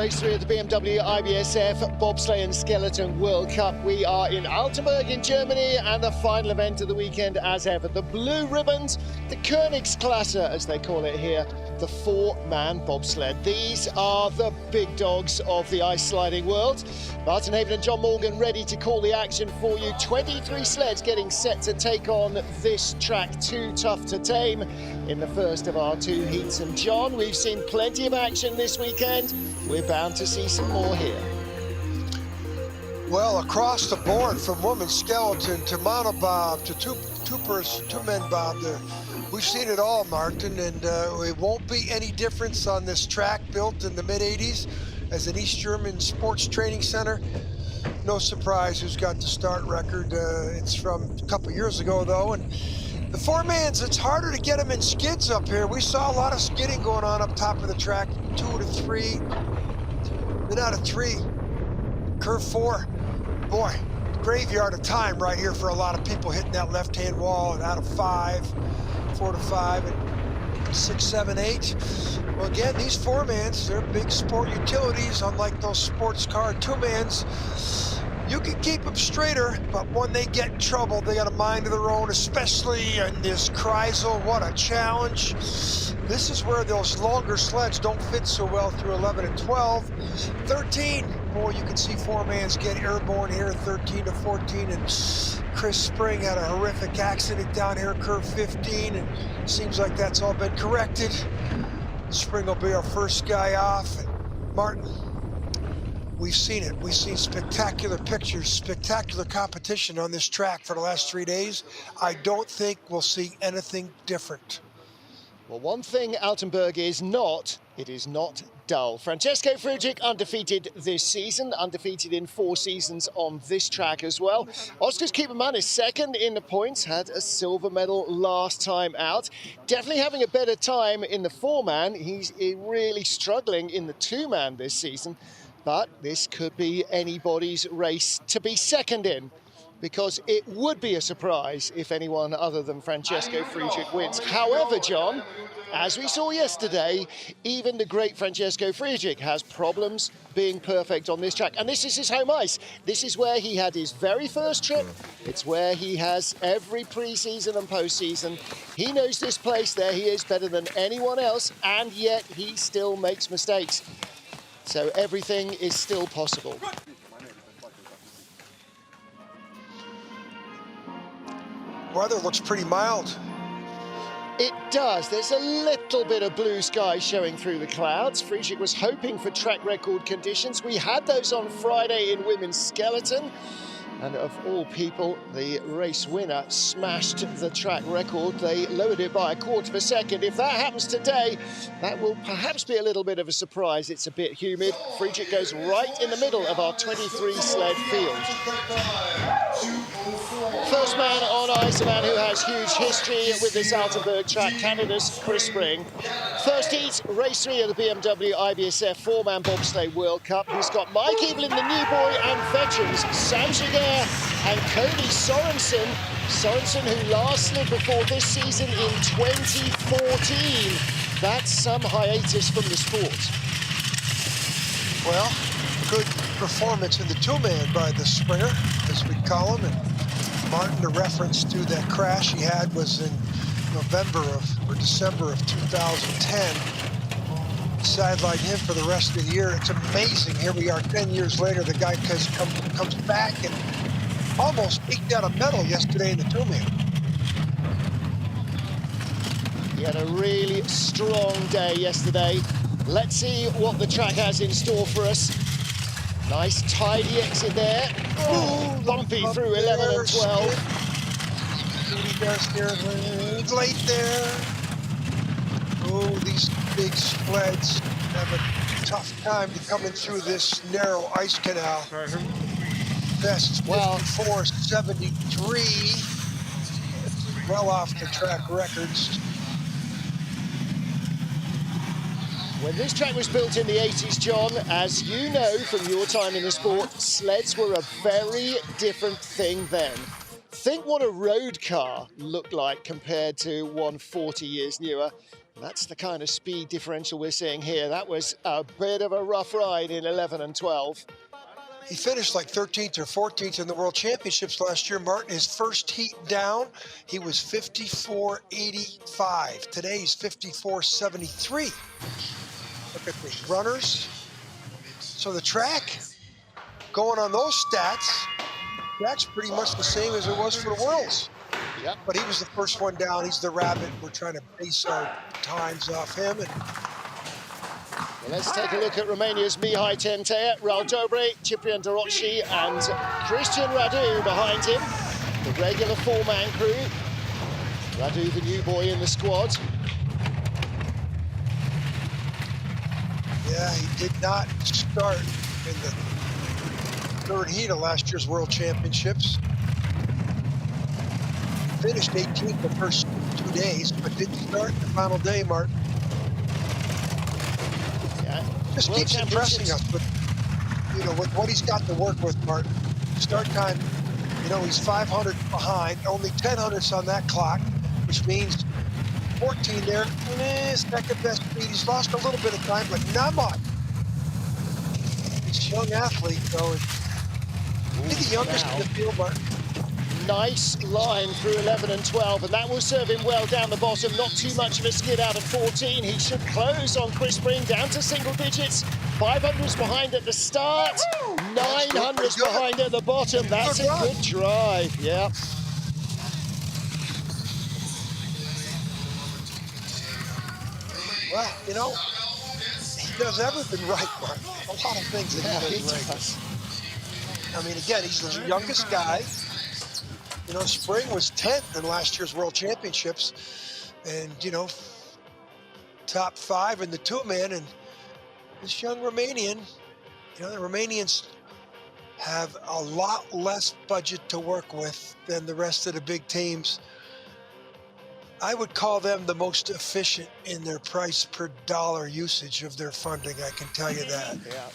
Race 3 of the BMW IBSF Bobsleigh and Skeleton World Cup. We are in Altenberg in Germany, and the final event of the weekend as ever. The blue ribbons, the Königsklasse as they call it here, the four-man bobsled. These are the big dogs of the ice sliding world. Martin Haven and John Morgan ready to call the action for you. 23 sleds getting set to take on this track, too tough to tame, in the first of our two heats. And John, we've seen plenty of action this weekend. We're bound to see some more here. Well, across the board, from women's skeleton to monobob to two-men bob, we've seen it all, Martin, and it won't be any difference on this track built in the mid-'80s as an East German sports training center. No surprise who's got the start record. It's from a couple years ago, though, and the four-mans, it's harder to get them in skids up here. We saw a lot of skidding going on up top of the track, 2 to 3, then out of 3, curve 4. Boy, graveyard of time right here for a lot of people hitting that left-hand wall, and out of 5, 4 to 5, and 6, 7, 8. Well, again, these four-mans, they're big sport utilities, unlike those sports car two-mans. You can keep them straighter, but when they get in trouble, they got a mind of their own, especially in this Kreisel. What a challenge. This is where those longer sleds don't fit so well through 11 and 12. 13, boy, you can see four-mans get airborne here, 13 to 14, and Chris Spring had a horrific accident down here, curve 15, and it seems like that's all been corrected. Spring will be our first guy off, and Martin, we've seen it. We've seen spectacular pictures, spectacular competition on this track for the last 3 days. I don't think we'll see anything different. Well, one thing Altenberg is not, it is not dull. Francesco Friedrich undefeated this season, undefeated in 4 seasons on this track as well. Oscar's Keeperman is second in the points, had a silver medal last time out. Definitely having a better time in the four-man. He's really struggling in the two-man this season. But this could be anybody's race to be second in, because it would be a surprise if anyone other than Francesco Friedrich wins. However, John, as we saw yesterday, even the great Francesco Friedrich has problems being perfect on this track. And this is his home ice. This is where he had his very first trip. It's where he has every pre-season and post-season. He knows this place. There he is, better than anyone else, and yet he still makes mistakes. So everything is still possible. Weather looks pretty mild. It does. There's a little bit of blue sky showing through the clouds. Friedrich was hoping for track record conditions. We had those on Friday in women's skeleton. And of all people, the race winner smashed the track record. They lowered it by a quarter of a second. If that happens today, that will perhaps be a little bit of a surprise. It's a bit humid. Friedrich goes right in the middle of our 23 sled field. First man on ice, a man who has huge history with this Altenberg track, Canada's Chris Spring. First heat, race 3 of the BMW IBSF four-man bobsleigh World Cup. He's got Mike Evelyn, the new boy, and veterans Sam Jaguar and Cody Sorensen. Sorensen, who last slid before this season in 2014. That's some hiatus from the sport. Well, good performance in the two-man by the Springer, as we call him. And Martin, the reference to that crash he had was in December of 2010. Sidelined him for the rest of the year. It's amazing. Here we are 10 years later. The guy comes back and almost eked out a medal yesterday in the two-man. He had a really strong day yesterday. Let's see what the track has in store for us. Nice tidy exit there. Ooh, lumpy through 11 and 12. He does there late there. Oh, these big sleds have a tough time coming through this narrow ice canal. Best 54.73. Well off the track records. When this track was built in the 80s, John, as you know from your time in the sport, sleds were a very different thing then. Think what a road car looked like compared to one 40 years newer. That's the kind of speed differential we're seeing here. That was a bit of a rough ride in 11 and 12. He finished like 13th or 14th in the World Championships last year, Martin. His first heat down, he was 54.85. Today he's 54.73. Look at the runners. So the track, going on those stats, that's pretty much the same as it was for the Worlds. Yep. But he was the first one down. He's the rabbit. We're trying to base our times off him. And well, let's take a look at Romania's Mihai Tentea, Raul Dobre, Ciprian Doroci, and Christian Radu behind him. The regular four-man crew. Radu, the new boy in the squad. Yeah, he did not start in the third heat of last year's World Championships. Finished 18th the first 2 days, but didn't start the final day, Martin. Yeah. Just World keeps impressing us, but you know, with what he's got to work with, Martin. Start time, you know, he's 500 behind, only 10 hundredths on that clock, which means 14 there. Second best speed. He's lost a little bit of time, but not much. He's a young athlete, though. He's the youngest in the field, Martin. Nice line through 11 and 12, and that will serve him well down the bottom. Not too much of a skid out of 14. He should close on Chris Spring down to single digits. 500s behind at the start, 900s behind at the bottom. That's a good drive, yeah. Well, you know, he does everything right, Mark. A lot of things that he does right. I mean, again, he's the youngest guy. You know, Spring was 10th in last year's World Championships. And, you know, top 5 in the two-man. And this young Romanian, you know, the Romanians have a lot less budget to work with than the rest of the big teams. I would call them the most efficient in their price per dollar usage of their funding, I can tell you that. Yeah.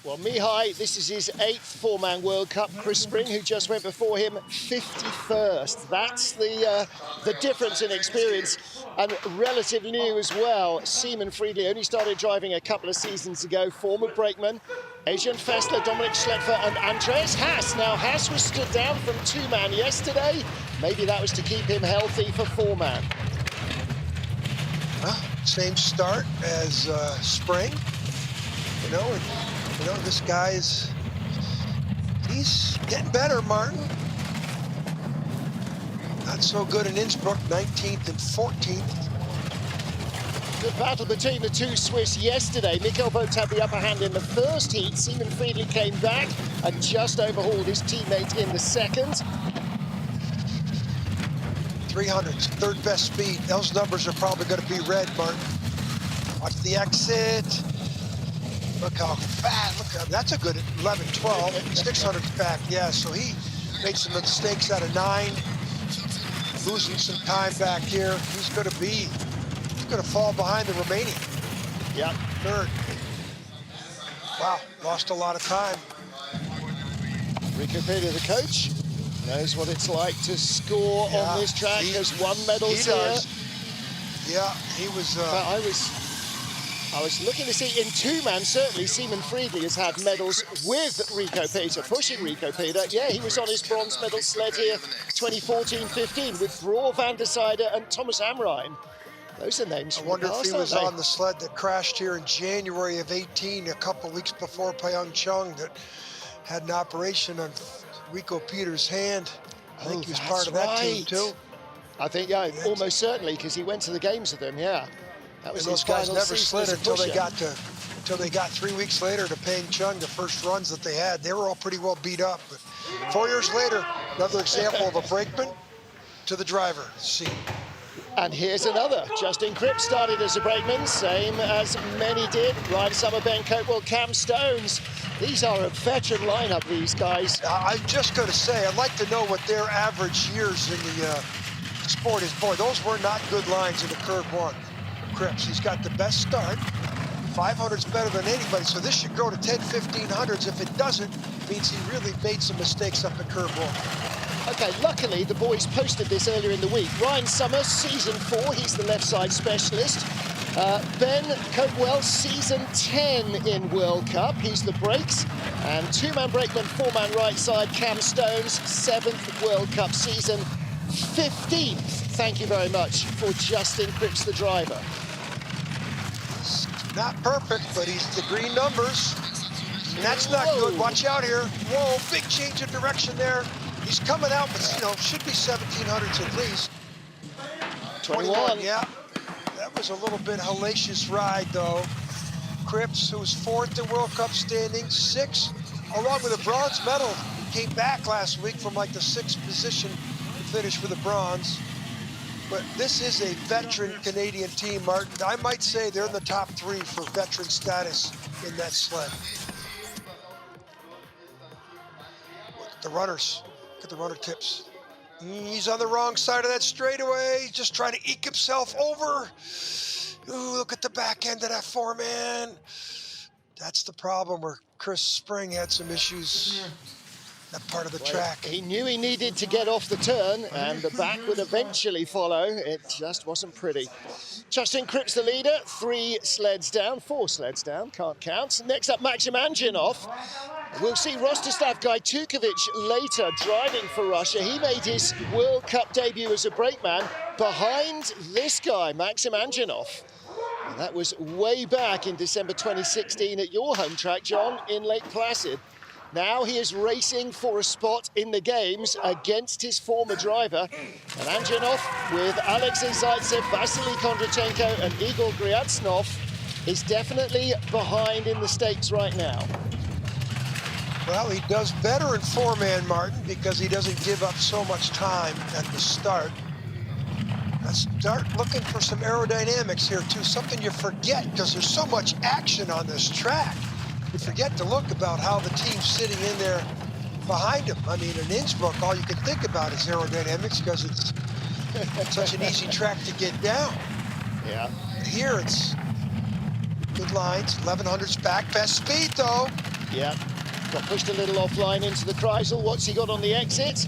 Well, Mihai, this is his 8th four-man World Cup. Chris Spring, who just went before him, 51st. That's the difference in experience, and relatively new as well. Seaman Friedrich only started driving a couple of seasons ago. Former brakeman, Adrian Fessler, Dominik Schlepfer, and Andreas Haas. Now, Haas was stood down from two-man yesterday. Maybe that was to keep him healthy for four-man. Well, same start as Spring, you know. You know, this guy's, he's getting better, Martin. Not so good in Innsbruck, 19th and 14th. Good battle between the two Swiss yesterday. Mikkel Vogt had the upper hand in the first heat. Seaman Friedrich came back and just overhauled his teammate in the second. 300s, third best speed. Those numbers are probably going to be red, Martin. Watch the exit. Look how fast, look how, that's a good 11, 12, 600's back, yeah, so he made some mistakes out of 9, losing some time back here. He's gonna fall behind the Romanian. Yep. Third. Wow, lost a lot of time. Rico Peter, the coach, knows what it's like to score on this track. There's won medals here. Yeah, he was, I was looking to see in two-man, certainly Seaman Friedrich has had medals with Rico Peter, pushing Rico Peter. Yeah, he was on his bronze medal sled here 2014-15 with Bror van der Zijde and Thomas Amrine. Those are names from the past, I wonder if he was aren't they? on the sled that crashed here in January of 18, a couple weeks before Pyeongchang, that had an operation on Rico Peter's hand. I think he was part of that team too. I think, yeah, almost certainly, because he went to the games with them, yeah. That was those guys never slid until they got 3 weeks later to Pyeongchang, the first runs that they had. They were all pretty well beat up. But 4 years later, another example of a brakeman to the driver seat. And here's another. Justin Cripps started as a brakeman, same as many did. Ryan Summer, Ben Coatwell, Cam Stones. These are a veteran lineup, these guys. I'm just going to say, I'd like to know what their average years in the sport is. Boy, those were not good lines in the curve one. Cripps, he's got the best start. 500's better than anybody, so this should go to 10, 1500s. If it doesn't, it means he really made some mistakes up at curve one. Okay, luckily the boys posted this earlier in the week. Ryan Summers, season 4, he's the left side specialist. Ben Copewell, season 10 in World Cup, he's the brakes. And two-man brakeman, four-man right side, Cam Stones, 7th World Cup season, 15th. Thank you very much for Justin Cripps, the driver. Not perfect, but he's the green numbers. And that's not good. Watch out here. Whoa, big change of direction there. He's coming out with, you know, should be 1700s at least. 21. Yeah. That was a little bit hellacious ride, though. Cripps, who was 4th in World Cup standings, 6th, along with a bronze medal. He came back last week from like the 6th position to finish with a bronze. But this is a veteran Canadian team, Martin. I might say they're in the top 3 for veteran status in that sled. Look at the runners. Look at the runner tips. He's on the wrong side of that straightaway. He's just trying to eke himself over. Ooh, look at the back end of that four-man. That's the problem where Chris Spring had some issues. That part of the track. He knew he needed to get off the turn, and the back would eventually follow. It just wasn't pretty. Justin Cripps, the leader, 4 sleds down, can't count. Next up, Maxim Anjanov. We'll see Rostislav Gajtukovic later driving for Russia. He made his World Cup debut as a brakeman behind this guy, Maxim Anjanov. And that was way back in December 2016 at your home track, John, in Lake Placid. Now he is racing for a spot in the games against his former driver. And Anjanov, with Alexei Zaitsev, Vasily Kondratchenko and Igor Gryaznov, is definitely behind in the stakes right now. Well, he does better in four-man, Martin, because he doesn't give up so much time at the start. Let's start looking for some aerodynamics here, too. Something you forget, because there's so much action on this track. You forget to look about how the team's sitting in there behind him. I mean, in Innsbruck, all you can think about is aerodynamics because it's such an easy track to get down. Yeah. But here, it's good lines, 1100s back, best speed, though. Yeah. Got pushed a little offline into the Kreisel. What's he got on the exit?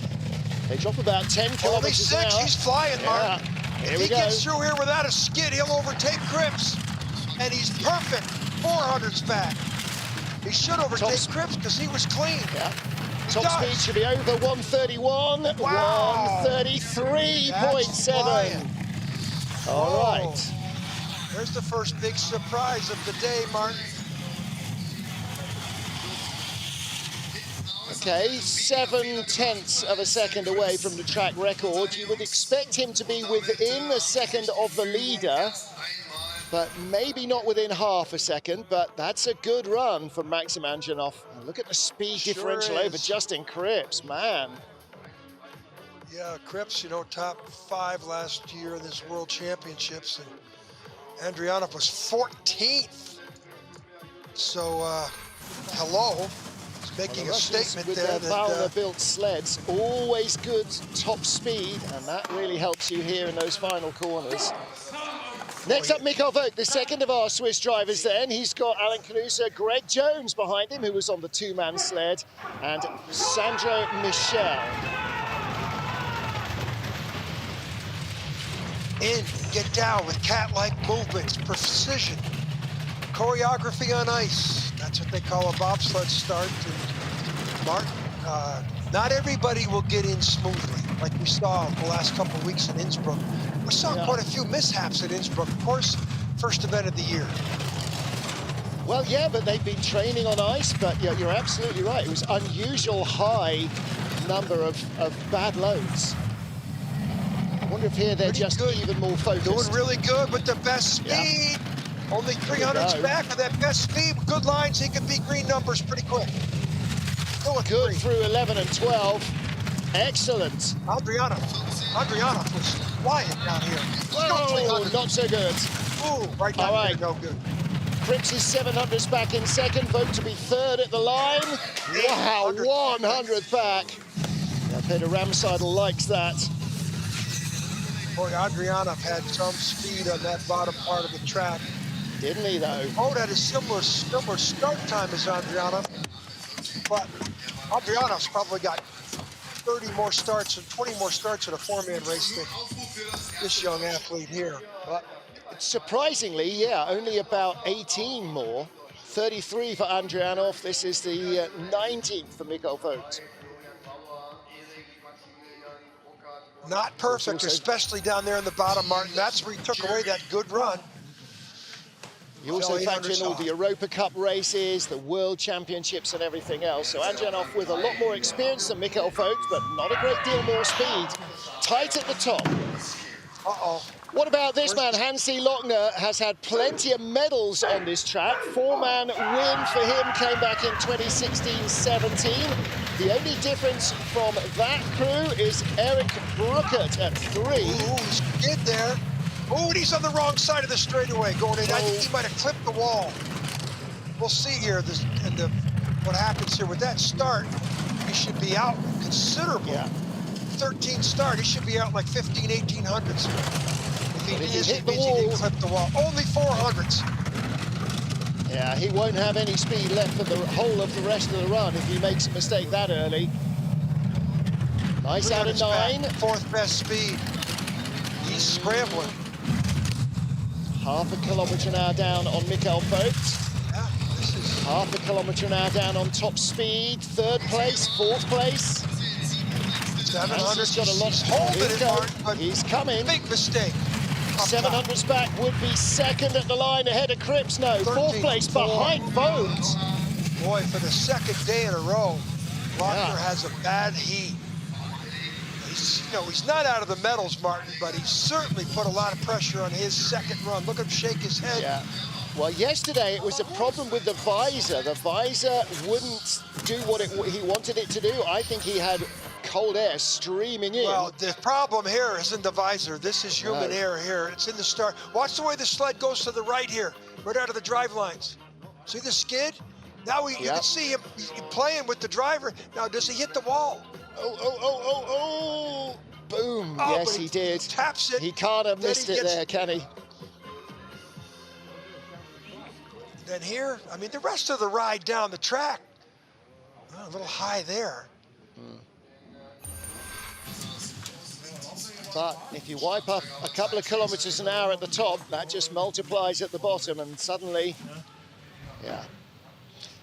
They drop about 10 kilometers an hour. He's flying, Mark. Here if he gets through here without a skid, he'll overtake Cripps. And he's perfect, 400s back. He should overtake Cripps because he was clean. Yeah. Top speed should be over 131. Wow. 133.7. All right. There's the first big surprise of the day, Martin. Okay, 0.7 of a second away from the track record. You would expect him to be within a second of the leader, but maybe not within half a second, but that's a good run for Maxim Anjanov. Look at the speed differential over Justin Cripps, man. Yeah, Cripps, you know, top 5 last year in this World Championships, and Andrianov was 14th. So, hello. Making a statement with there their Valna-built sleds, always good top speed, and that really helps you here in those final corners. Next up, Mikhail Vogt, the second of our Swiss drivers then. He's got Alan Canusa, Greg Jones behind him, who was on the two-man sled, and Sandro Michel. In, get down with cat-like movements, precision, choreography on ice. That's what they call a bobsled start. And Martin, not everybody will get in smoothly, like we saw the last couple of weeks in Innsbruck. We saw quite a few mishaps at Innsbruck, of course, first event of the year. Well, yeah, but they've been training on ice, but you're absolutely right. It was unusual high number of bad loads. I wonder if here they're just even more focused. Doing really good with the best speed. Yeah. Only 300s back for that best speed. Good lines, he can beat green numbers pretty quick. Good through 11 and 12. Excellent. Andrianov was flying down here. Whoa, not so good. Ooh, right down here, no good. Cripps is 700s back in second. Vogt to be third at the line. Wow, 100th back. Yeah, Peter Ramseidel likes that. Boy, Andrianov had some speed on that bottom part of the track. Didn't he, though? Vogt had a similar start time as Andrianov, but Andrianov's probably got 30 more starts and 20 more starts in a four-man race than this young athlete here. But surprisingly, yeah, only about 18 more. 33 for Andrianov. This is the 19th for Mikkel Vogt. Not perfect, especially down there in the bottom, Martin. That's where he took away that good run. You also factor in all the Europa Cup races, the World Championships and everything else. So Andrianov with a lot more experience than Mikkel Vogt, but not a great deal more speed. Tight at the top. Uh-oh. What about this man? Hansi Lochner has had plenty of medals on this track. Four-man win for him came back in 2016-17. The only difference from that crew is Eric Bruckert at 3. Ooh, he's good there. Oh, and he's on the wrong side of the straightaway going in. I think he might have clipped the wall. We'll see here what happens here with that start. He should be out considerable. Yeah. 13 start, he should be out like 15, 1800s. If he is, hit it the means wall. he didn't clip the wall. Only 400s. Yeah, he won't have any speed left for the whole of the rest of the run if he makes a mistake that early. Nice out of 9. Back, fourth best speed. He's scrambling. Half a kilometre now down on Mikkel Vogt. Yeah, this is... Half a kilometre now down on top speed. 3rd place, 4th place. 700. Got a lot He's holding it, Martin, but he's coming. big mistake. 700's back would be 2nd at the line ahead of Cripps. No, 4th place behind Vogt. Boy, for the 2nd day in a row, Lochner has a bad heat. He's not out of the medals, Martin, but he certainly put a lot of pressure on his 2nd run. Look at him shake his head. Yeah. Well, yesterday it was a problem with the visor. The visor wouldn't do what he wanted it to do. I think he had cold air streaming in. Well, the problem here isn't the visor. This is human air here. It's in the start. Watch the way the sled goes to the right here, right out of the drive lines. See the skid? Now you can see him playing with the driver. Now, does he hit the wall? Oh. Boom. Oh, yes, he did. Taps it. He can't have missed it there, can he? Then here, I mean, the rest of the ride down the track, a little high there. But if you wipe up a couple of kilometres an hour at the top, that just multiplies at the bottom, and suddenly,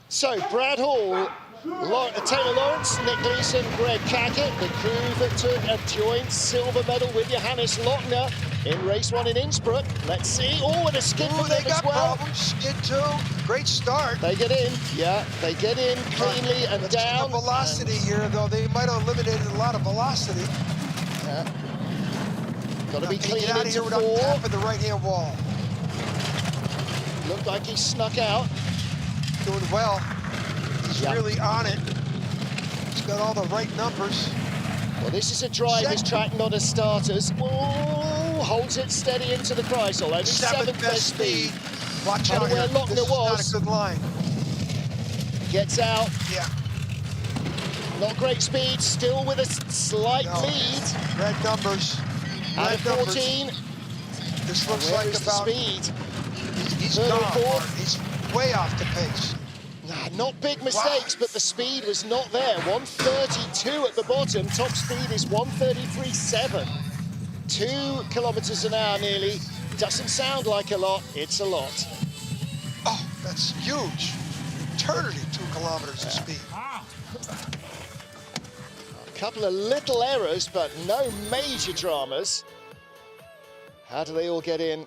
So, Brad Hall, Taylor Lawrence, Nick Gleason, Greg Cackett, the crew that took a joint silver medal with Johannes Lochner in race 1 in Innsbruck. Let's see. Oh, and a skid for them as well. Problems. Skid 2. Great start. They get in. Yeah, they get in cleanly and down. The velocity here, though, they might have eliminated a lot of velocity. Yeah. Got to be clean out of into here without 4. tapping the right-hand wall. Looked like he snuck out. Doing well. He's really on it. He's got all the right numbers. Well, this is a driver's track, not a starter's. Oh, holds it steady into the Kreisel. Only 7th best speed. Watch out where here. Lochner This is was. not a good line. Gets out. Yeah. Not great speed, still with a slight lead. Red numbers. Out of 14. This looks like about... speed. He's gone. He's way off the pace. Not big mistakes, but the speed was not there. 132 at the bottom. Top speed is 133.7. 2 kilometers an hour nearly. Doesn't sound like a lot. It's a lot. Oh, that's huge. Eternity, 2 kilometers of speed. A couple of little errors, but no major dramas. How do they all get in?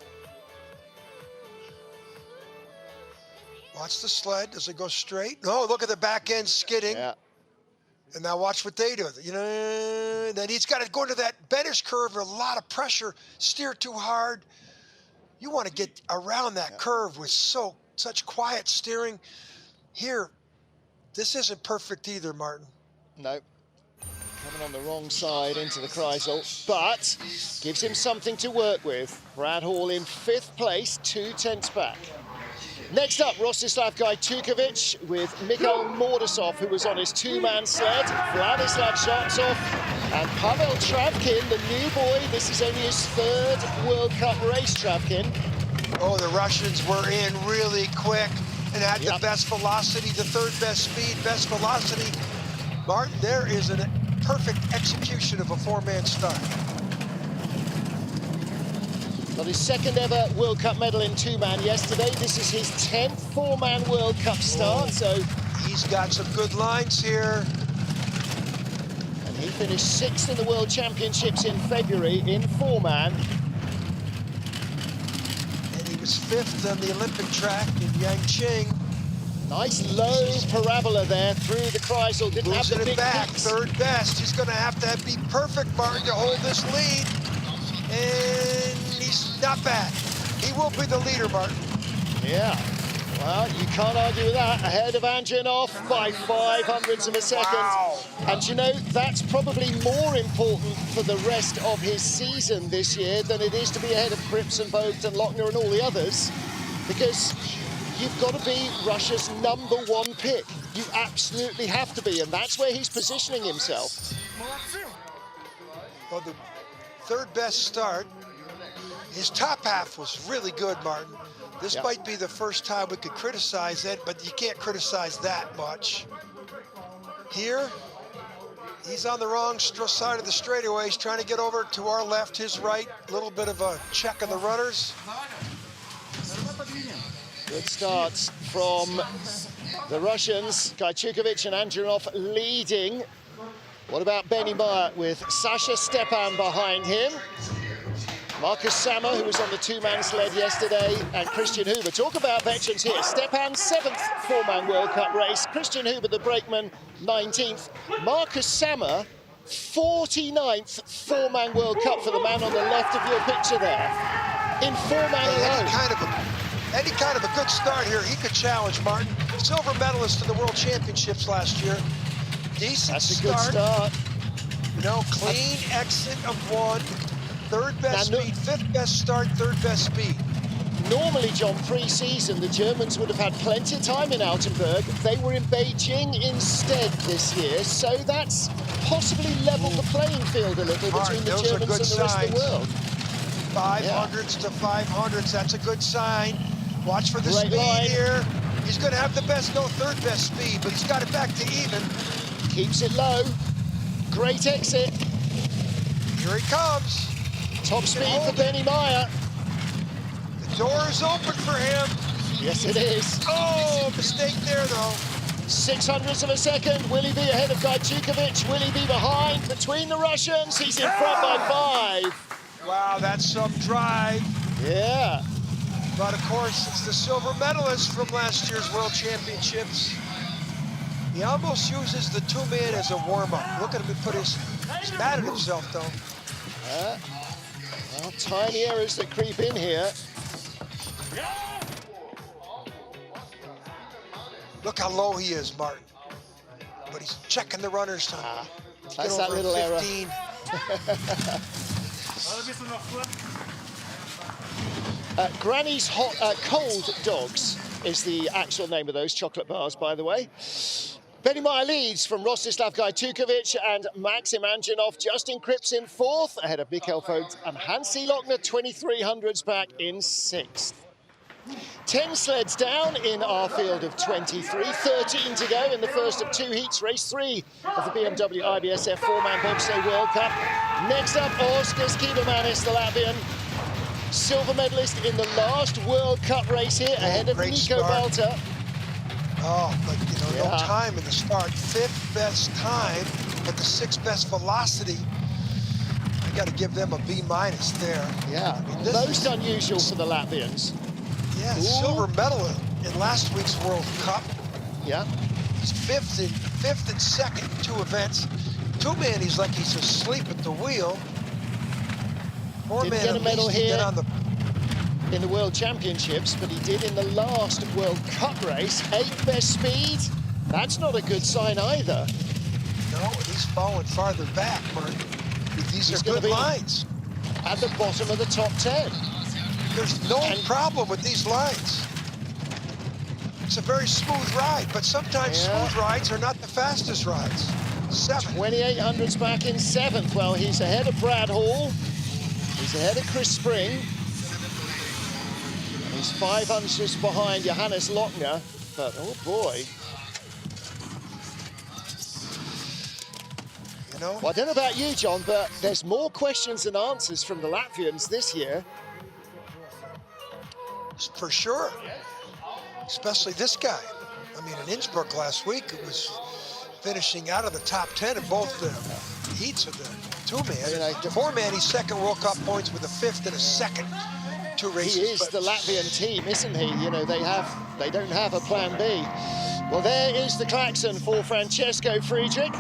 Watch the sled. Does it go straight? No, look at the back end skidding. Yeah. And now watch what they do. Then he's got to go into that Benner's curve with a lot of pressure, steer too hard. You want to get around that curve with such quiet steering. Here, this isn't perfect either, Martin. No. Coming on the wrong side into the Kreisel, but gives him something to work with. Brad Hall in 5th place, 2 tenths back. Next up, Rostislav Gajtukovic with Mikhail Mordasov, who was on his 2-man sled, Vladislav Zhartsov, and Pavel Travkin, the new boy. This is only his 3rd World Cup race, Travkin. Oh, the Russians were in really quick and had the best velocity, the 3rd best speed, best velocity. Martin, there is an perfect execution of a four-man start. Got his second ever World Cup medal in two-man yesterday. This is his 10th four-man World Cup start, so... He's got some good lines here. And he finished 6th in the World Championships in February in four-man. And he was 5th on the Olympic track in Yangqing. Nice low parabola there through the Kreisel. Didn't have the big back, peaks. third best. He's going to have to be perfect, Martin, to hold this lead. And he's not bad. He will be the leader, Martin. Yeah. Well, you can't argue with that. Ahead of Andrionov by 0.05 of a second. Wow. And you know, that's probably more important for the rest of his season this year than it is to be ahead of Krips and Vogt and Lochner and all the others, because you've got to be Russia's #1 pick. You absolutely have to be, and that's where he's positioning himself. Well, the third best start. His top half was really good, Martin. This might be the first time we could criticize it, but you can't criticize that much. Here, he's on the wrong side of the straightaway. He's trying to get over to our left, his right. A little bit of a check of the runners. Good starts from the Russians. Gajcikovic and Andrionov leading. What about Benny Meyer with Sasha Stepan behind him? Marcus Sammer, who was on the two-man sled yesterday, and Christian Huber. Talk about veterans here. Stepan, 7th four-man World Cup race. Christian Huber, the brakeman, 19th. Marcus Sammer, 49th four-man World Cup for the man on the left of your picture there. In four-man alone. Any kind of a good start here, he could challenge Martin. Silver medalist in the World Championships last year. Decent start. Good start. You know, clean exit of 1. Third best speed, 5th best start, 3rd best speed. Normally, John, pre-season, the Germans would have had plenty of time in Altenberg. They were in Beijing instead this year, so that's possibly leveled the playing field a little between the Germans and the rest of the world. 500s to 500s, that's a good sign. Watch for the speed here. He's going to have the best, third best speed, but he's got it back to even. Keeps it low. Great exit. Here he comes. Top speed for Benny Meyer. The door is open for him. Yes, it is. Oh, mistake there, though. 0.06 of a second. Will he be ahead of Gajcikovic? Will he be behind? Between the Russians, he's in front by 5. Wow, that's some drive. Yeah. But, of course, it's the silver medalist from last year's World Championships. He almost uses the two-man as a warm-up. Look at him, he's mad at himself, though. Well, tiny errors that creep in here. Look how low he is, Martin. But he's checking the runners time. That's that little 15. Granny's Cold Dogs is the actual name of those chocolate bars, by the way. Benny Meyer leads from Rostislav Gajcikovic and Maxim Andrionov. Justin Krips in 4th, ahead of Mikkel Vogt and Hansi Lochner, 2300s back in 6th. 10 sleds down in our field of 23, 13 to go in the first of 2 heats, race 3 of the BMW IBSF four-man Bobsleigh World Cup. Next up, Oskars Kibermanis, the Latvian, silver medalist in the last World Cup race here, ahead of Nico Balta. Oh, but no time in the start. 5th best time, but the 6th best velocity. I got to give them a B- there. Yeah, I mean, most unusual for the Latvians. Yeah, silver medal in last week's World Cup. Yeah. He's 5th and 2nd in 2 events. Two-man, he's like he's asleep at the wheel. Four-man, didn't get a medal here on the in the World Championships, but he did in the last World Cup race. 8th best speed. That's not a good sign either. No, he's falling farther back, Martin. These are good lines. At the bottom of the top 10. There's no problem with these lines. It's a very smooth ride, but sometimes smooth rides are not the fastest rides. 7th. 2800s back in 7th. Well, he's ahead of Brad Hall. He's ahead of Chris Spring. He's 500s behind Johannes Lochner, but oh boy. know? Well, I don't know about you, John, but there's more questions than answers from the Latvians this year. For sure. Especially this guy. I mean, in Innsbruck last week, it was finishing out of the top 10 in both the heats of the two-man. You know, The four-man, he's second World Cup points with a fifth and a second. Two races. He is the Latvian team, isn't he? You know, they don't have a plan B. Well, there is the klaxon for Francesco Friedrich.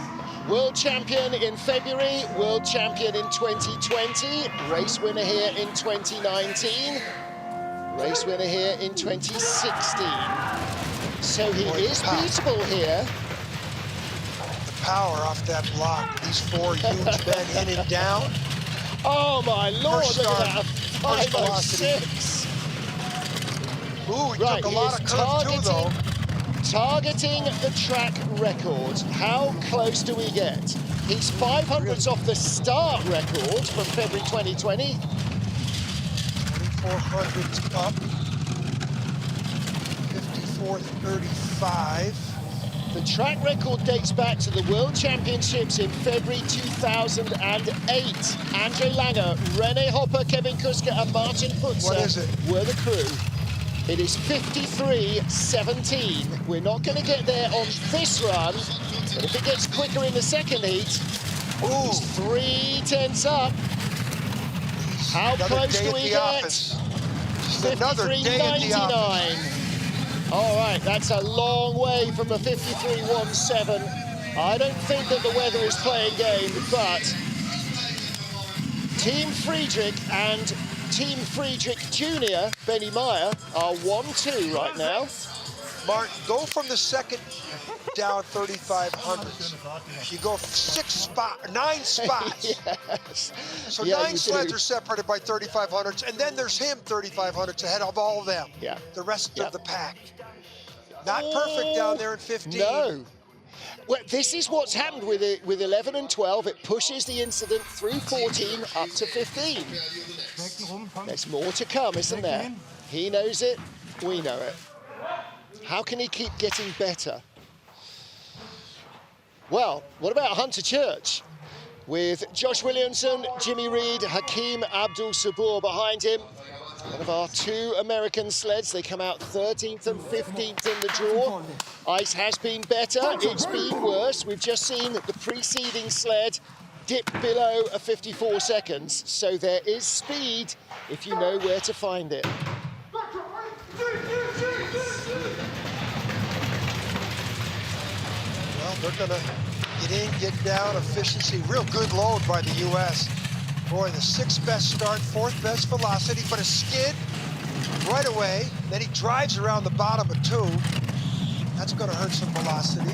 World champion in February, world champion in 2020, race winner here in 2019, race winner here in 2016. So he is beatable here. The power off that block, these four huge men in and down. Oh my Lord, First look start, at that, first velocity. 506. Ooh, he Right, took a lot of curve too, though. Targeting the track record. How close do we get? He's 500s off the start record from February 2020. 2,400s up. 54.35. The track record dates back to the World Championships in February 2008. Andre Langer, Rene Hopper, Kevin Kuska and Martin Putzer What is it? were the crew. It is 53.17. We're not going to get there on this run, but if it gets quicker in the second heat, he's 3/10 up. How close do we get? 53.99. All right, that's a long way from the 53.17. I don't think that the weather is playing game, but Team Friedrich and Team Friedrich Jr., Benny Meyer, are 1-2 right now. Mark, go from the second down 3,500s. You go 9 spots. Yes. So yeah, 9 sleds are separated by 3,500s, and then there's him 3,500s ahead of all of them. Yeah. The rest of the pack. Not perfect down there in 15. No. Well, this is what's happened with it with 11 and 12. It pushes the incident through 14 up to 15. There's more to come, isn't there? He knows it, we know it. How can he keep getting better? Well, what about Hunter Church? With Josh Williamson, Jimmy Reed, Hakeem Abdul-Sabur behind him. One of our two American sleds. They come out 13th and 15th in the draw. Ice has been better, it's been worse. We've just seen the preceding sled dip below a 54 seconds. So there is speed if you know where to find it. Well, they're gonna get in, get down, efficiency. Real good load by the U.S. Boy, the 6th best start, 4th best velocity, but a skid right away. Then he drives around the bottom of 2. That's gonna hurt some velocity.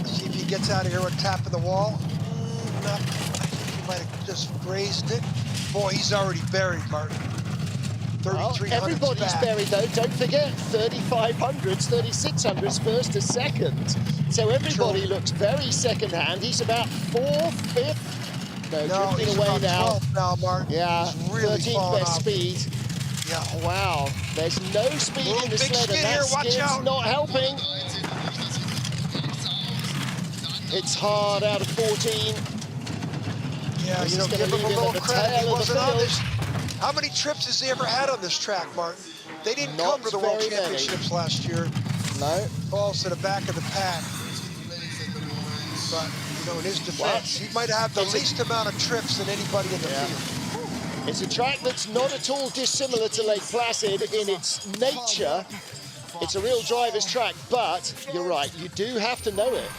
See if he gets out of here with tapping the wall. I think he might have just grazed it. Boy, he's already buried, Martin. 3,300 Well, everybody's back. buried though. Don't forget 3,500s, 3,600s, first to second. So everybody looks very second-hand. He's about 4th, 5th. No, drifting he's away about now. 12th now, Martin. Yeah, He's really 13th best off. speed. Yeah. Wow, there's no speed in the big sled, and skid that here, watch skid's out. not helping. It's hard out of 14. Yeah, This you know, is gonna give him leave a him little at the credit. tail He of the wasn't on field. this. How many trips has he ever had on this track, Martin? They didn't Not come to the World very many. Championships last year. No. Falls to the back of the pack. But, you know, in his defense, he might have the least amount of trips than anybody in the field. It's a track that's not at all dissimilar to Lake Placid in its nature. It's a real driver's track, but you're right, you do have to know it.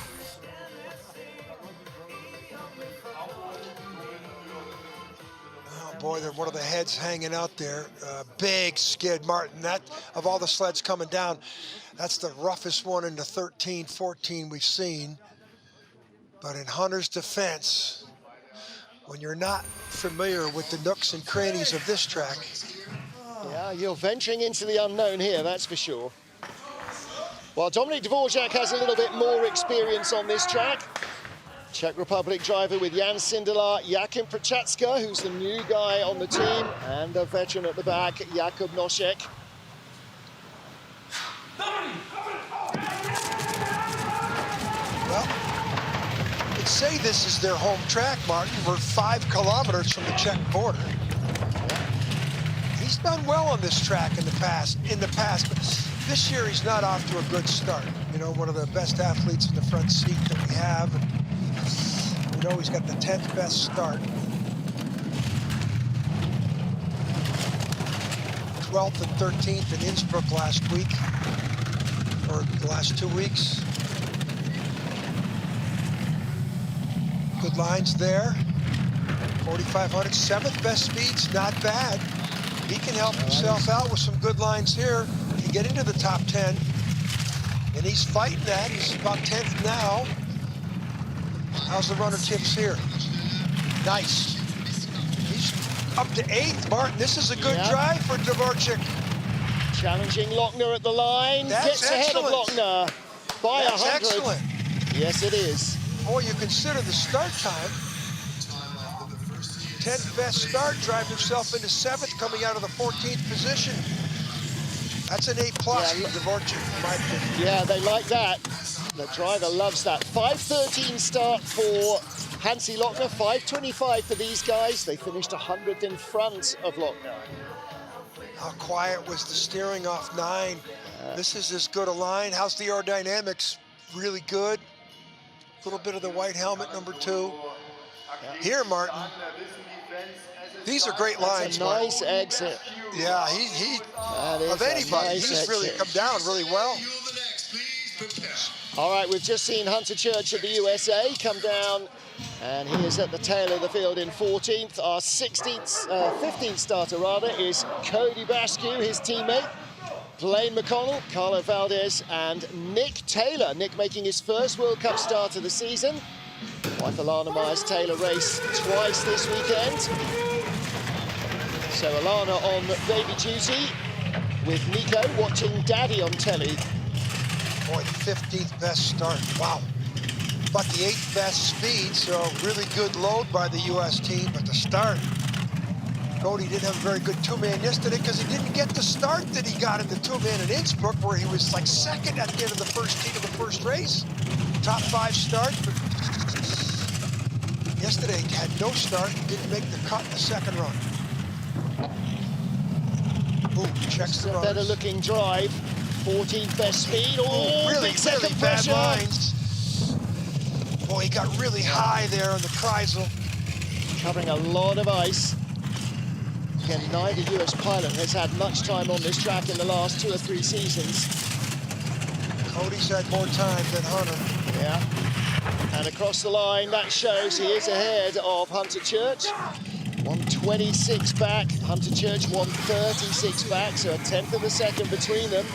Oh boy, they're one of the heads hanging out there. Big skid, Martin. That, of all the sleds coming down, that's the roughest one in the 13, 14 we've seen. But in Hunter's defense, when you're not familiar with the nooks and crannies of this track, Yeah, you're venturing into the unknown here, that's for sure. Well, Dominik Dvorak has a little bit more experience on this track. Czech Republic driver with Jan Sindelar, Jakub Prochazka, who's the new guy on the team, and a veteran at the back, Jakub Nošek. well, could say this is their home track, Martin. We're 5 kilometers from the Czech border. He's done well on this track in the past, but this year he's not off to a good start. You know, one of the best athletes in the front seat that we have. And we know he's got the 10th best start. 12th and 13th in Innsbruck last week, or the last 2 weeks. Good lines there. 4,500, 7th best speeds, not bad. He can help himself out with some good lines here to get into the top 10. And he's fighting that. He's about 10th now. How's the runner tips here? Nice. He's up to 8th, Martin. This is a good drive for Dvorak. Challenging Lochner at the line. That's Gets ahead of Lochner by 100. That's excellent. Yes, it is. Boy, you consider the start time. 10th best start, drives himself into 7th, coming out of the 14th position. That's an A+ for Dvorak, in my opinion. Yeah, they like that. The driver loves that. 5:13 start for Hansi Lochner, 5:25 for these guys. They finished 100th in front of Lochner. How quiet was the steering off 9? This is as good a line. How's the aerodynamics? Really good. A little bit of the white helmet, number 2. Here, Martin. These are great lines, Martin. Nice exit. Yeah, he of anybody, nice he's really come down really well. All right, we've just seen Hunter Church of the USA come down, and he is at the tail of the field in 14th. Our 15th starter, rather, is Cody Basque, his teammate, Blaine McConnell, Carlo Valdez, and Nick Taylor. Nick making his first World Cup start of the season. Wife Alana Myers-Taylor raced twice this weekend. So Alana on baby duty with Nico watching Daddy on telly. Boy, the 15th best start, wow. But the 8th best speed, so really good load by the US team, but the start. Cody didn't have a very good 2-man yesterday because he didn't get the start that he got in the 2-man in Innsbruck, where he was like 2nd at the end of the first heat of the first race. Top 5 start, but yesterday he had no start, didn't make the cut in the 2nd run. Ooh, checks the runners. Better looking drive, 14th best speed. Oh, really, big second really pressure. Bad lines. Boy, he got really high there on the Kreisel. Covering a lot of ice. Again, neither US pilot has had much time on this track in the last 2 or 3 seasons. Cody's had more time than Hunter. Yeah. And across the line, that shows he is ahead of Hunter Church. 126 back, Hunter Church 136 back, so a 10th of a second between them.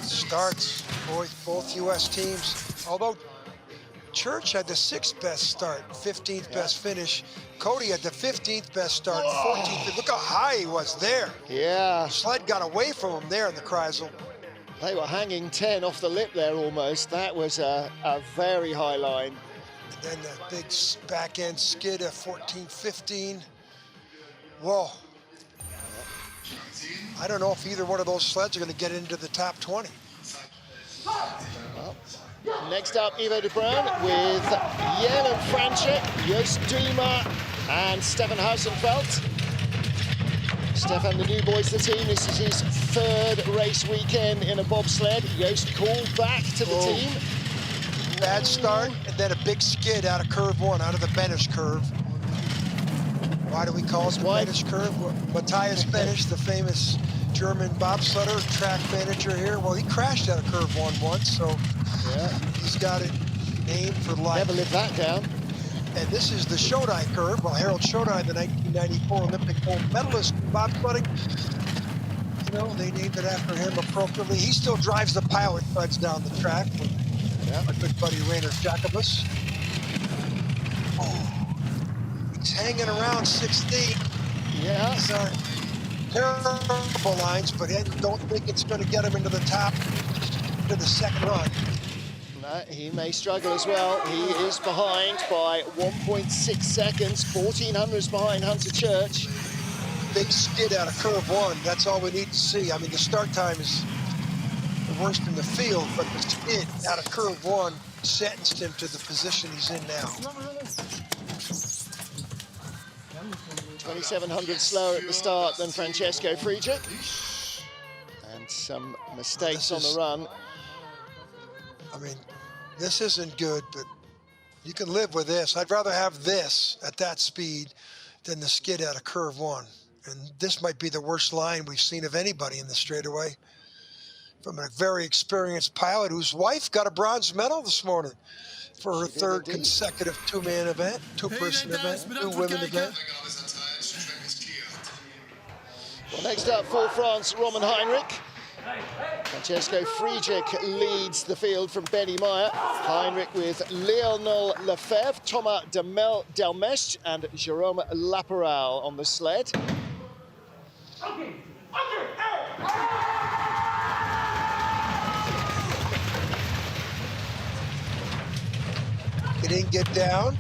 Starts, both US teams. Although Church had the 6th best start, 15th best finish. Cody had the 15th best start, 14th. Look how high he was there. Yeah. The sled got away from him there in the Kreisel. They were hanging 10 off the lip there almost. That was a very high line. And then the big back end skid at 14-15. Whoa. I don't know if either one of those sleds are going to get into the top 20. Well, next up, Ivo de Bruin with Jelen Franchek, Joost Duma, and Stefan Hausenfeld. Stefan, the new boys, the team. This is his 3rd race weekend in a bobsled. Joost called back to the team. Bad start, and then a big skid out of curve 1, out of the Benish curve. Why do we call it the Benish curve? Matthias Benish, the famous German bobsledder, track manager here. Well, he crashed out of curve 1 once, so he's got it named for life. Never lived that down. And this is the Shodai curve. Well, Harold Shodai, the 1994 Olympic gold medalist in bobsledding, you know, they named it after him appropriately. He still drives the pilot sleds down the track with my good buddy Rainer Jacobus. Oh, he's hanging around 16. Yeah. These aren't terrible lines, but I don't think it's going to get him into the top, to the 2nd run. No, he may struggle as well. He is behind by 1.6 seconds, 1400s behind Hunter Church. Big skid out of curve 1, that's all we need to see. I mean, the start time is worst in the field, but the skid out of curve 1 sentenced him to the position he's in now. 2,700 slower at the start than Francesco Friedrich. And some mistakes on the run. I mean, this isn't good, but you can live with this. I'd rather have this at that speed than the skid out of curve 1. And this might be the worst line we've seen of anybody in the straightaway from a very experienced pilot whose wife got a bronze medal this morning for her third consecutive two-man event, two-person event, two-women event. Well, next up for France, Roman Heinrich. Francesco Friedrich leads the field from Benny Meyer. Heinrich with Lionel Lefebvre, Thomas Delmestre and Jérôme Laperal on the sled. He didn't get down.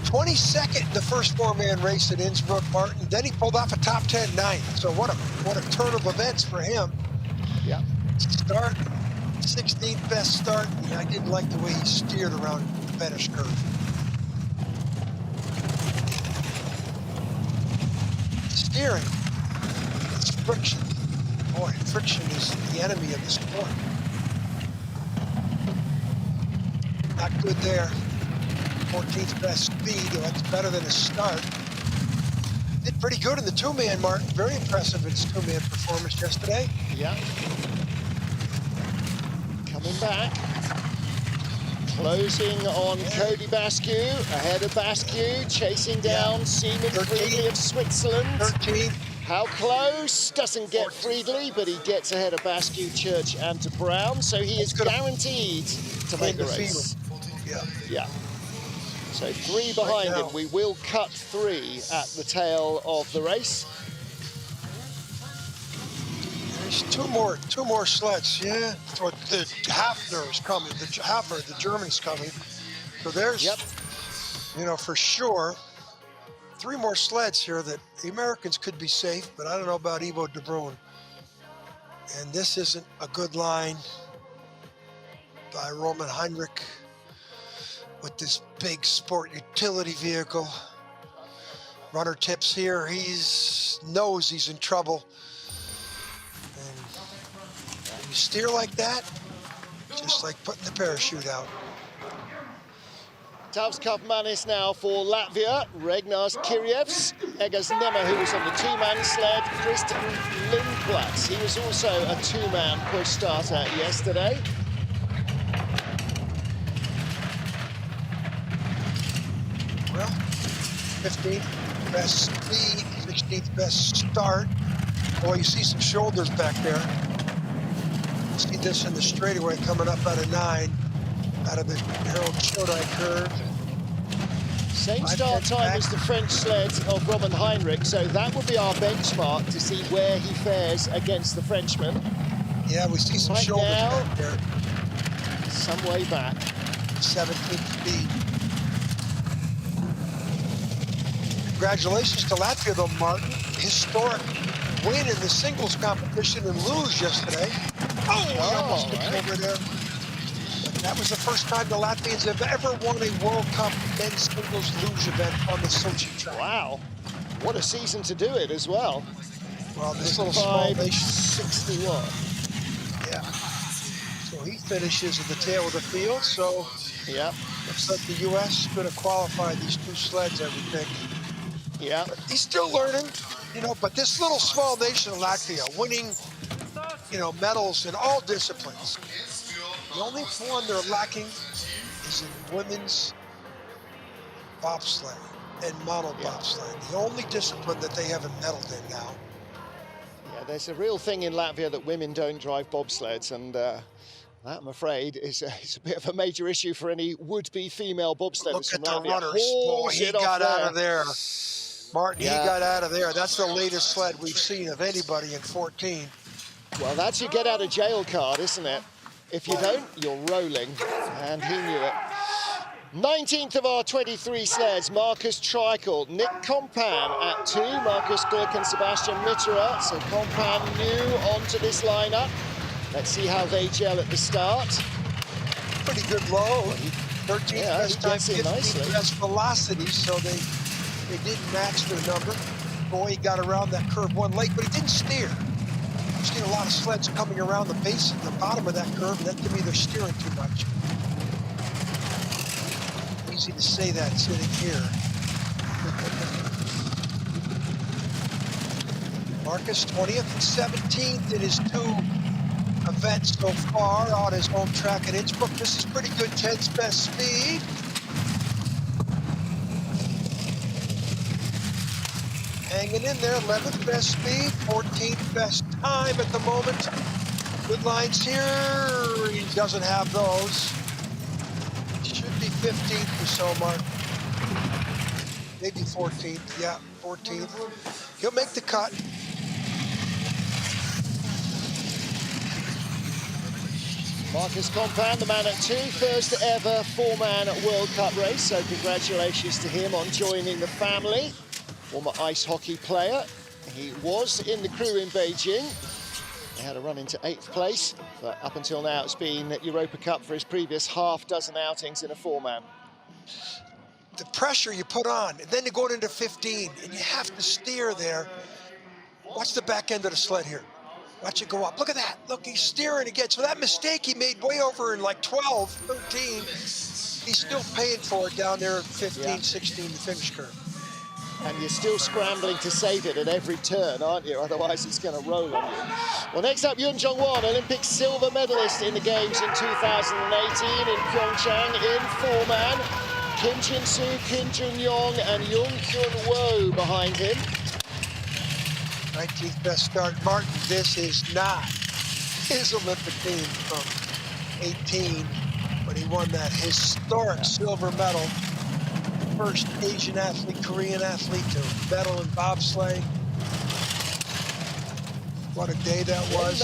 22nd the first four-man race at Innsbruck, Martin. Then he pulled off a top 10 ninth. So what a turn of events for him. Yeah. Start, 16th best start. Yeah, I didn't like the way he steered around the finish curve. Steering, it's friction. Boy, friction is the enemy of the sport. Not good there. 14th best speed, that's better than his start. Did pretty good in the two-man, Martin. Very impressive in his two-man performance yesterday. Yeah. Coming back. Closing on Cody Bascu, ahead of Bascu, chasing down Seaman Friedli of Switzerland. 13. How close? Doesn't get Friedli, but he gets ahead of Bascu, Church and to Brown, so he is guaranteed to make the race. Yeah. So 3 behind him. We will cut 3 at the tail of the race. There's two more sleds. Yeah. So the Hafner is coming. The German's coming. So there's, you know, for sure, 3 more sleds here that the Americans could be safe, but I don't know about Ivo de Bruin. And this isn't a good line by Roman Heinrich with this big sport utility vehicle. Runner tips here, knows he's in trouble. And you steer like that, just like putting the parachute out. Tavs Cup Manis now for Latvia. Regnars Kirjevs, Egas Nemma, who was on the 2-man sled, Kristen Lindblad. He was also a 2-man push starter yesterday. Well, 15th best speed, 16th best start. Boy, you see some shoulders back there. You see this in the straightaway coming up out of 9, out of the Harold Chodai curve. Same start time as the French sled of Roman Heinrich, so that would be our benchmark to see where he fares against the Frenchman. Yeah, we see some shoulders back there. Some way back. 17th speed. Congratulations to Latvia, though, Martin. Historic win in the singles competition and lose yesterday. Oh, almost took it over there. But that was the first time the Latvians have ever won a World Cup men's singles luge event on the Sochi track. Wow, what a season to do it as well. Well, this little small nation. 61. Yeah. So he finishes at the tail of the field. So yeah, looks like the U.S. is going to qualify these 2 sleds, I would think. Yeah. But he's still learning, you know, but this little small nation of Latvia winning, you know, medals in all disciplines. The only one they're lacking is in women's bobsleigh and monobobsleigh. The only discipline that they haven't medaled in now. Yeah, there's a real thing in Latvia that women don't drive bobsleds, and that, I'm afraid, is a bit of a major issue for any would-be female bobsledders from Latvia. Look at the runners. Boy, he got out of there. Martin, he got out of there. That's the latest sled we've seen of anybody in 14. Well, that's your get-out-of-jail card, isn't it? If you don't, you're rolling, and he knew it. 19th of our 23 sleds, Marcus Treichel, Nick Compan at 2, Marcus Gluck and Sebastian Mitterer. So Compan new onto this lineup. Let's see how they gel at the start. Pretty good load. 13th best time, 15th best velocity, so they didn't match their number. Boy, he got around that curve one late, but he didn't steer. I've seen a lot of sleds coming around the base at the bottom of that curve, and that to me they're steering too much. Easy to say that sitting here. Marcus 20th and 17th in his 2 events so far on his home track at Innsbruck. This is pretty good, 10th best speed. Hanging in there, 11th best speed, 14th best time at the moment. Good lines here, he doesn't have those. Should be 15th or so, Mark. Maybe 14th, yeah, 14th. He'll make the cut. Marcus Compan, the man at 2, first ever 4-man World Cup race, so congratulations to him on joining the family. Former ice hockey player. He was in the crew in Beijing. He had a run into 8th place, but up until now it's been Europa Cup for his previous half-dozen outings in a 4-man. The pressure you put on, and then you go into 15, and you have to steer there. Watch the back end of the sled here. Watch it go up. Look at that. Look, he's steering again. So that mistake he made way over in like 12, 13, he's still paying for it down there at 15, 16, the finish curve. And you're still scrambling to save it at every turn, aren't you? Otherwise, it's going to roll on you. Well, next up, Yoon Jong-won, Olympic silver medalist in the Games in 2018 in Pyeongchang in 4-man. Kim Jin-soo, Kim Jun-yong, and Yoon Kyun-woo behind him. 19th best start, Martin. This is not his Olympic team from 18 when he won that historic silver medal. First Asian athlete, Korean athlete to medal in bobsleigh. What a day that was.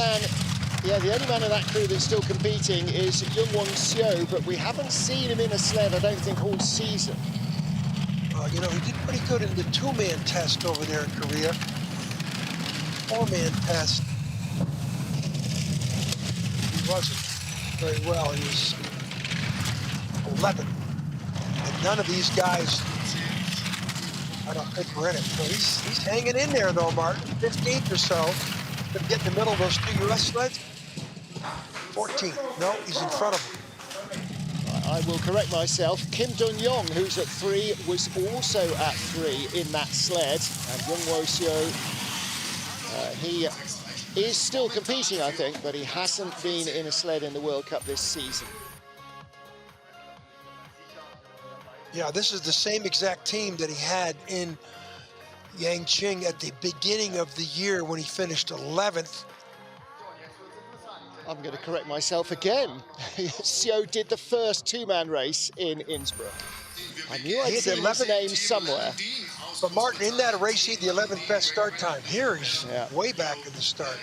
The only man in that crew that's still competing is Young Won Seo, but we haven't seen him in a sled, I don't think, all season. You know, he did pretty good in the 2-man test over there in Korea. 4-man test, he wasn't very well. He was 11. And none of these guys, I don't think we're in it. So he's hanging in there though, Martin. 15th or so. Gonna get in the middle of those 2 US sleds. 14th. No, he's in front of him. I will correct myself. Kim Dun-yong, who's at 3, was also at 3 in that sled. And Young Won Seo, he is still competing, I think, but he hasn't been in a sled in the World Cup this season. Yeah, this is the same exact team that he had in Yangqing at the beginning of the year when he finished 11th. I'm going to correct myself again. Seo did the first 2-man race in Innsbruck. I knew I'd seen his name somewhere. But Martin, in that race, he had the 11th best start time. Here he's way back in the start.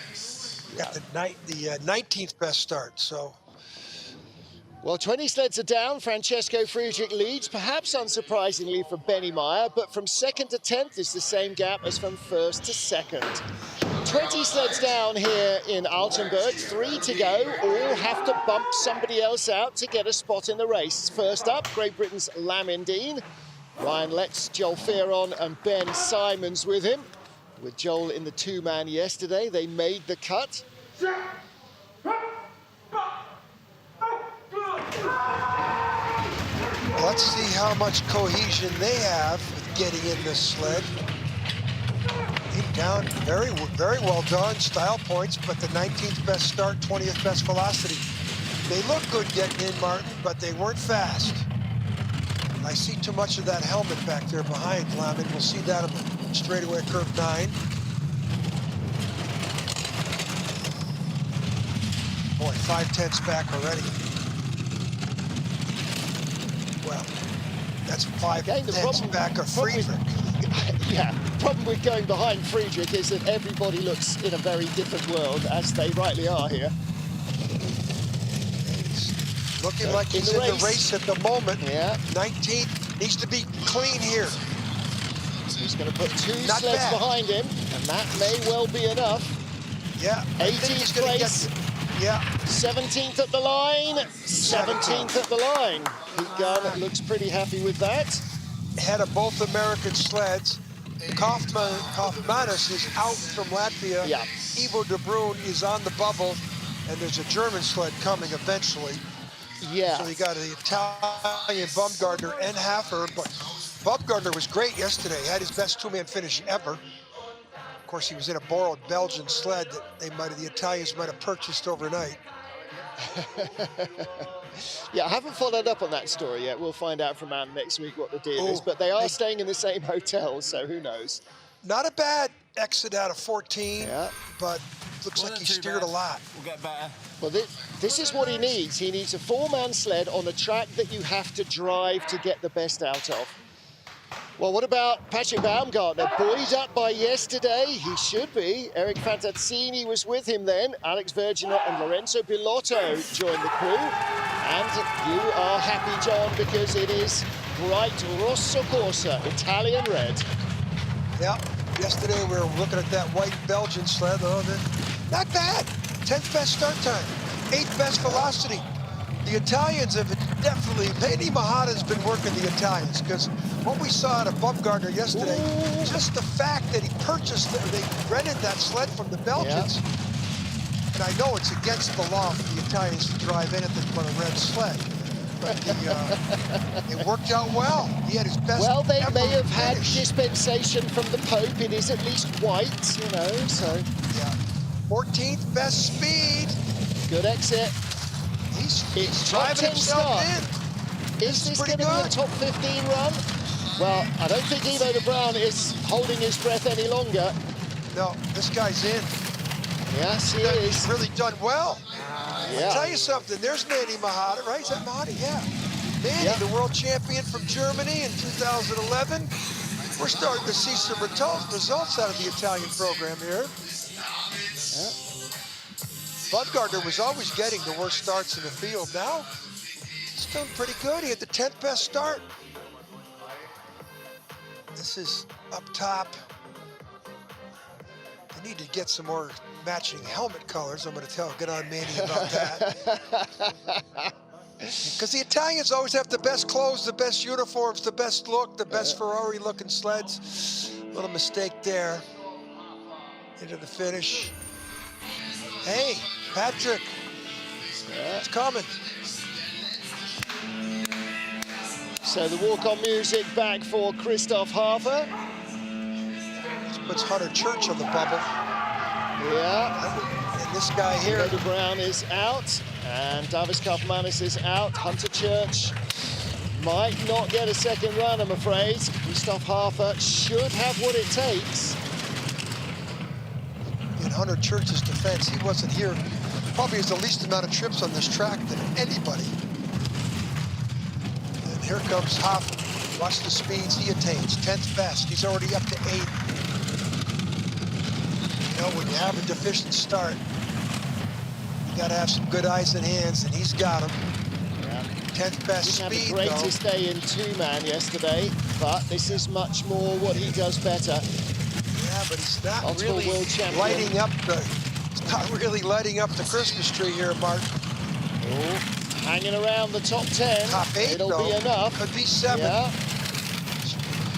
Got the 19th best start, so. Well, 20 sleds are down. Francesco Friedrich leads, perhaps unsurprisingly for Benny Meyer, but from 2nd to 10th is the same gap as from 1st to 2nd. 20 sleds down here in Altenberg, 3 to go. All have to bump somebody else out to get a spot in the race. First up, Great Britain's Lamin Dean. Ryan Lex, Joel Fearon and Ben Simons with him. With Joel in the 2-man yesterday, they made the cut. Let's see how much cohesion they have with getting in this sled. Deep down, very well done, style points, but the 19th best start, 20th best velocity. They look good getting in, Martin, but they weren't fast. I see too much of that helmet back there behind Lamin. We'll see that on the straightaway curve 9. Boy, 5/10ths back already. Well, that's 5/10ths back of Friedrich. Yeah, the problem with going behind Friedrich is that everybody looks in a very different world, as they rightly are here. Looking like he's in the race at the moment. Yeah. 19th, needs to be clean here. He's going to put 2 sleds behind him, and that may well be enough. Yeah, 18th place Yeah. 17th at the line, 17th at the line. Pete Gunn looks pretty happy with that. Head of both American sleds. Kaufmanis is out from Latvia. Yeah. Ivo de Bruin is on the bubble, and there's a German sled coming eventually. Yeah. So you got the Italian Bumgardner and Hafer, but Bumgardner was great yesterday. Had his best two-man finish ever. Of course, he was in a borrowed Belgian sled that the Italians might have purchased overnight. Yeah, I haven't followed up on that story yet. We'll find out from Anne next week what the deal is, but they are staying in the same hotel, so who knows. Not a bad exit out of 14, yeah. But looks like he steered a lot. We'll get better. Well, this is what he needs. He needs a four-man sled on a track that you have to drive to get the best out of. Well, what about Patrick Baumgartner? Buoyed up by yesterday, he should be. Eric Fantazzini was with him then. Alex Vergina and Lorenzo Bellotto joined the crew. And you are happy, John, because it is bright Rosso Corsa, Italian red. Yeah, yesterday we were looking at that white Belgian sled. Oh, not bad. 10th best start time, 8th best velocity. The Italians have definitely, Penny Mahada's been working the Italians, because what we saw out of Bumgardner yesterday, just the fact that he purchased, they rented that sled from the Belgians, and I know it's against the law for the Italians to drive anything but a red sled, but it worked out well. He had his best Well, they may have had finish. dispensation from the Pope. It is at least white, you know, so. Yeah, 14th best speed. Good exit. He's driving himself in. Is this going to be a top 15 run? Well, I don't think Ivo de Bruin is holding his breath any longer. No, this guy's in. Yes, he is. He's really done well. Yeah. I'll tell you something, there's Manny Mahada, right? Is that Mahada? Yeah. Manny, the world champion from Germany in 2011. We're starting to see some results out of the Italian program here. Yeah. Bumgardner was always getting the worst starts in the field. Now, he's done pretty good. He had the 10th best start. This is up top. They need to get some more matching helmet colors. I'm going to get on Manny about that. Because the Italians always have the best clothes, the best uniforms, the best look, the best Ferrari-looking sleds. Little mistake there. Into the finish. Hey, Patrick, it's coming. So the walk-on music back for Christoph Hafer. This puts Hunter Church on the bubble. Yeah. And this guy here. Ivo de Bruin is out, and Davis Kaufmanis is out. Hunter Church might not get a second run, I'm afraid. Christoph Hafer should have what it takes. In Hunter Church's defense, he wasn't here. Probably has the least amount of trips on this track than anybody. And here comes Hoff. Watch the speeds he attains. 10th best. He's already up to 8. You know, when you have a deficient start, you got to have some good eyes and hands, and he's got them. Yeah. 10th best Didn't speed, have the greatest day in two-man yesterday, but this is much more what he does better. Yeah, but he's not Multiple really world champion. lighting up the Christmas tree here, Mark. Oh, hanging around the top 10. Top 8, It'll though. be enough. Could be 7. Yeah.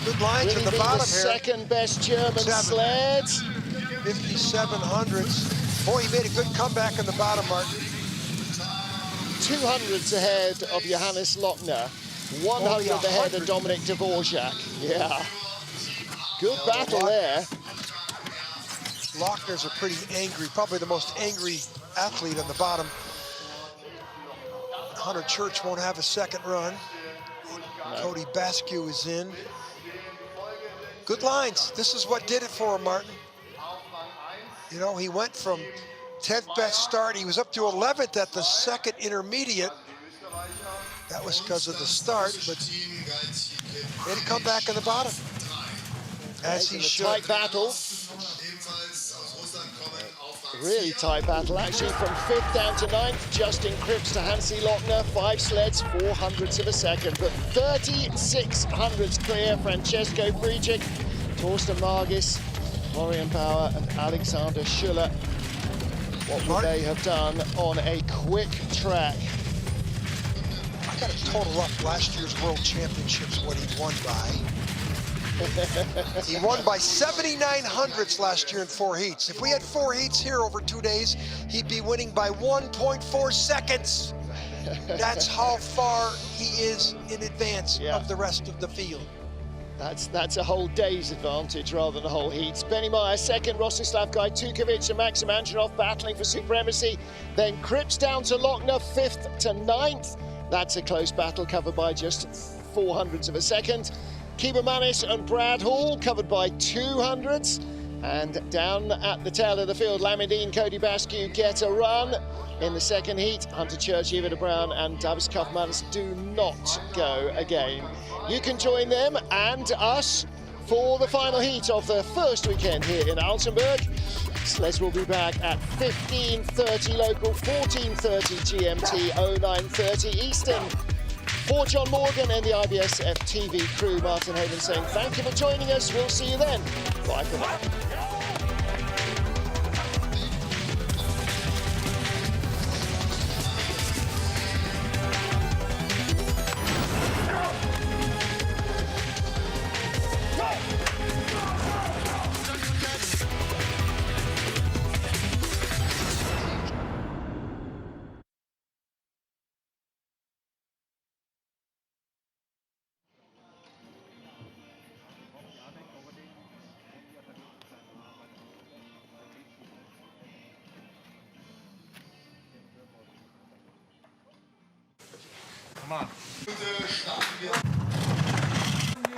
Good lines Really at the be bottom the here. second best German 7. sled. 5700s. Boy, he made a good comeback in the bottom, Mark. 200s ahead of Johannes Lochner. 100 ahead of Dominic Dvorak. Yeah. Good battle there. Lochner's a pretty angry, probably the most angry athlete on the bottom. Hunter Church won't have a second run. No. Cody Basque is in. Good lines. This is what did it for him, Martin. You know, he went from 10th best start. He was up to 11th at the second intermediate. That was because of the start, but he had to come back in the bottom. As he should. Tight battle. Really tight battle, actually, from 5th down to 9th. Justin Cripps to Hansi Lochner, 5 sleds, 400ths of a second, but 3600ths clear. Francesco Friedrich, Torsten Margis, Florian Bauer, and Alexander Schuller. What would they have done on a quick track? I got to total up last year's World Championships, what he won by. He won by 79 hundredths last year in 4 heats. If we had 4 heats here over 2 days, he'd be winning by 1.4 seconds. That's how far he is in advance of the rest of the field. That's a whole day's advantage rather than a whole heat. Benny Meyer second, Rostislav Gajtukovic and Maxim Antonov battling for supremacy. Then Cripps down to Lochner, 5th to 9th. That's a close battle covered by just 0.04 of a second. Kibermanis and Brad Hall covered by 200ths. And down at the tail of the field, Lamidine, Cody Bascu get a run. In the second heat, Hunter Church, Ivita Brown and Davis Kaufmans do not go again. You can join them and us for the final heat of the first weekend here in Altenberg. Les will be back at 15:30 local, 14:30 GMT, 09:30 Eastern. For John Morgan and the IBSF TV crew, Martin Haven saying thank you for joining us. We'll see you then. Bye for now. Come on.